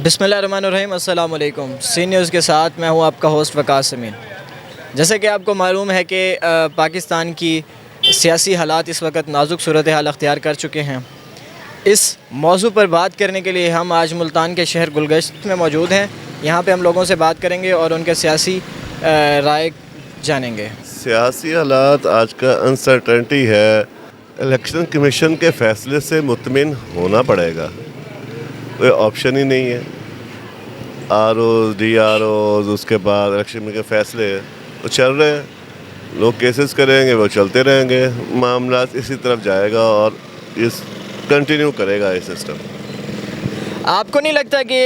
बिस्मिल्लाहिर्रहमानिर्रहीम, अस्सलाम वालेकुम। सी न्यूज़ के साथ मैं हूँ आपका होस्ट वकास अमीन। जैसे कि आपको मालूम है कि पाकिस्तान की सियासी हालात इस वक्त नाजुक सूरत हाल अख्तियार कर चुके हैं। इस मौजू पर बात करने के लिए हम आज मुल्तान के शहर गुलगश्त में मौजूद हैं। यहाँ पे हम लोगों से बात करेंगे और उनके सियासी राय जानेंगे। सियासी हालात आज का अनसर्टेनिटी है। इलेक्शन कमीशन के फ़ैसले से मुतमिन होना पड़ेगा, कोई ऑप्शन ही नहीं है। DROs उसके बाद इलेक्शन के फ़ैसले वो चल रहे हैं, लोग केसेस करेंगे, वो चलते रहेंगे, मामला इसी तरफ जाएगा और इस कंटिन्यू करेगा ये सिस्टम। आपको नहीं लगता कि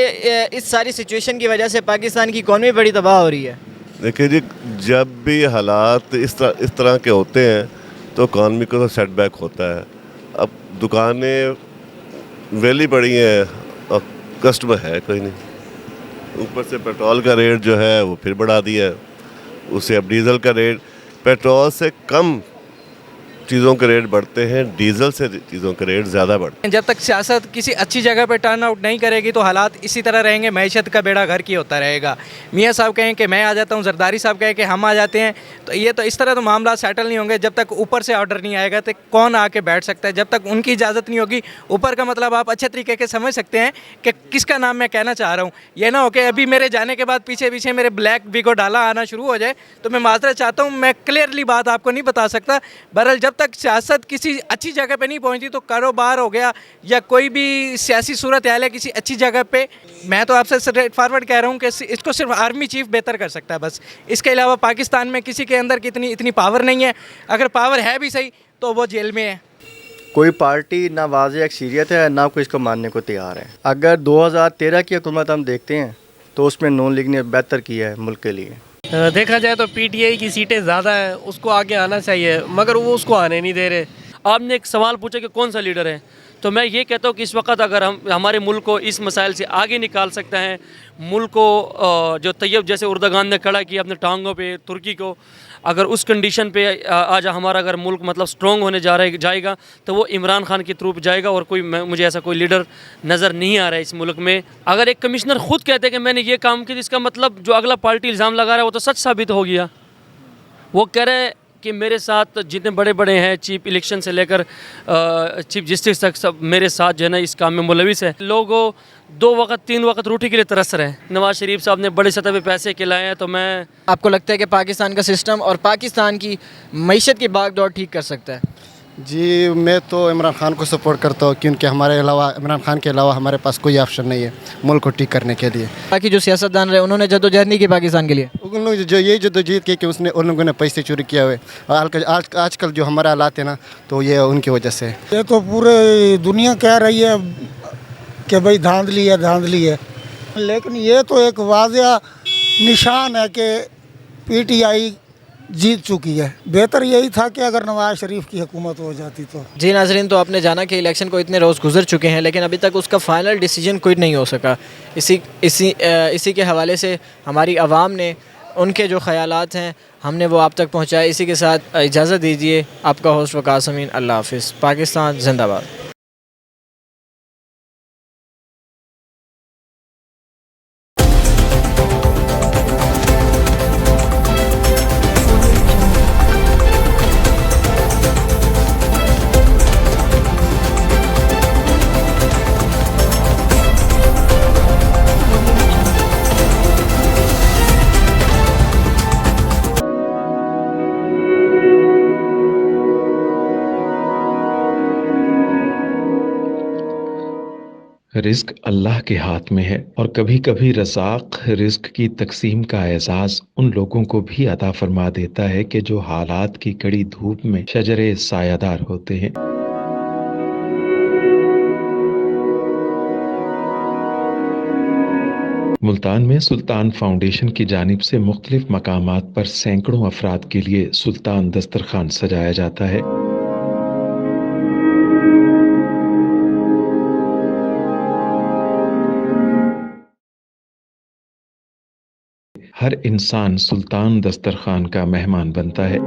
इस सारी सिचुएशन की वजह से पाकिस्तान की इकॉनमी बड़ी तबाह हो रही है? देखिए जी, जब भी हालात इस तरह के होते हैं तो इकॉनमी को तो सेटबैक होता है। अब दुकानें वेली पड़ी हैं और कस्टमर है कोई नहीं। ऊपर से पेट्रोल का रेट जो है वो फिर बढ़ा दिया है, उससे अब डीज़ल का रेट, पेट्रोल से कम चीज़ों के रेट बढ़ते हैं, डीज़ल से चीज़ों के रेट ज़्यादा बढ़ते हैं। जब तक सियासत किसी अच्छी जगह पे टर्न आउट नहीं करेगी तो हालात इसी तरह रहेंगे, मैशत का बेड़ा घर की होता रहेगा। मियाँ साहब कहें कि मैं आ जाता हूँ, जरदारी साहब कहें कि हम आ जाते हैं, तो ये तो इस तरह तो मामला सेटल नहीं होंगे। जब तक ऊपर से ऑर्डर नहीं आएगा तो कौन आके बैठ सकता है? जब तक उनकी इजाज़त नहीं होगी, ऊपर का मतलब आप अच्छे तरीके से समझ सकते हैं कि किसका नाम मैं कहना चाह रहा हूँ। ये ना हो कि अभी मेरे जाने के बाद पीछे पीछे मेरे ब्लैक बिगो डाला आना शुरू हो जाए, तो मैं माजरत चाहता हूँ, मैं क्लियरली बात आपको नहीं बता सकता। बहरहाल जब तक सियासत किसी अच्छी जगह पे नहीं पहुंची, तो कारोबार हो गया या कोई भी सियासी सूरत हाल है किसी अच्छी जगह पे, मैं तो आपसे स्ट्रेट फॉरवर्ड कह रहा हूं कि इसको सिर्फ आर्मी चीफ बेहतर कर सकता है बस। इसके अलावा पाकिस्तान में किसी के अंदर कितनी इतनी पावर नहीं है। अगर पावर है भी सही तो वो जेल में है। कोई पार्टी ना वाज़ेह अक्सरियत है ना कोई इसको मानने को तैयार है। अगर 2013 की हुकूमत हम देखते हैं तो उसमें नून लीग ने बेहतर किया है मुल्क के लिए। देखा जाए तो पीटीआई की सीटें ज़्यादा हैं, उसको आगे आना चाहिए, मगर वो उसको आने नहीं दे रहे। आपने एक सवाल पूछा कि कौन सा लीडर है, तो मैं ये कहता हूँ कि इस वक्त अगर हम हमारे मुल्क को इस मसाइल से आगे निकाल सकते हैं, मुल्क को जो तैयब जैसे उर्दगान ने खड़ा किया अपने टांगों पे तुर्की को, अगर उस कंडीशन पे आज हमारा अगर मुल्क मतलब स्ट्रॉन्ग होने जाएगा तो वो इमरान खान के थ्रू जाएगा। और मुझे ऐसा कोई लीडर नज़र नहीं आ रहा है इस मुल्क में। अगर एक कमिश्नर खुद कहते हैं कि मैंने ये काम किया, इसका मतलब जो अगला पार्टी इल्ज़ाम लगा रहा है वो तो सच साबित हो गया। वो कह रहे हैं कि मेरे साथ जितने बड़े बड़े हैं, चीफ इलेक्शन से लेकर चीफ जस्टिस तक, सब मेरे साथ जो है ना इस काम में मुलविस है। लोग 2 वक्त 3 वक्त रोटी के लिए तरस रहे हैं। नवाज शरीफ साहब ने बड़े सतह पे पैसे खिलाए हैं, तो मैं आपको लगता है कि पाकिस्तान का सिस्टम और पाकिस्तान की मईशत की बागडोर ठीक कर सकता है? जी, मैं तो इमरान खान को सपोर्ट करता हूँ, क्योंकि हमारे अलावा इमरान खान के अलावा हमारे पास कोई ऑप्शन नहीं है मुल्क को ठीक करने के लिए। बाकी जो सियासतदान रहे उन्होंने जद्दोजहद नहीं की पाकिस्तान के लिए। उन लोग जो ये जद्दोजहद की कि उन लोगों ने पैसे चोरी किया हुए, आजकल जो हमारा हालात है ना, तो ये उनकी वजह से। ये तो पूरे दुनिया कह रही है कि भाई धांधली है, लेकिन ये तो एक वाज़ेह निशान है कि पीटीआई जीत चुकी है। बेहतर यही था कि अगर नवाज शरीफ की हुकूमत हो जाती तो। जी नाज़रीन, तो आपने जाना कि इलेक्शन को इतने रोज़ गुजर चुके हैं, लेकिन अभी तक उसका फ़ाइनल डिसीजन कोई नहीं हो सका। इसी के हवाले से हमारी आवाम ने उनके जो ख़यालात हैं हमने वो आप तक पहुँचाए। इसी के साथ इजाज़त दीजिए। आपका होस्ट वकास अमीन। अल्लाह हाफ़िज़। पाकिस्तान जिंदाबाद। रिस्क अल्लाह के हाथ में है और कभी कभी रज़ाक रिस्क की तकसीम का एहसास उन लोगों को भी अता फरमा देता है कि जो हालात की कड़ी धूप में शजरे सायादार होते हैं। मुल्तान में सुल्तान फाउंडेशन की जानिब से मुख्तलिफ मकामात पर सैकड़ों अफराद के लिए सुल्तान दस्तरखान सजाया जाता है। हर इंसान सुल्तान दस्तरखान का मेहमान बनता है।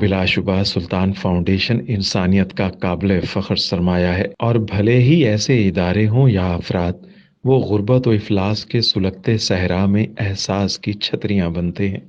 बिलाशुबा सुल्तान फाउंडेशन इंसानियत का काबिल फ़ख्र सरमाया है, और भले ही ऐसे इदारे हों या अफराद, वो गुर्बत व इफलास के सुलगते सहरा में एहसास की छतरियाँ बनते हैं।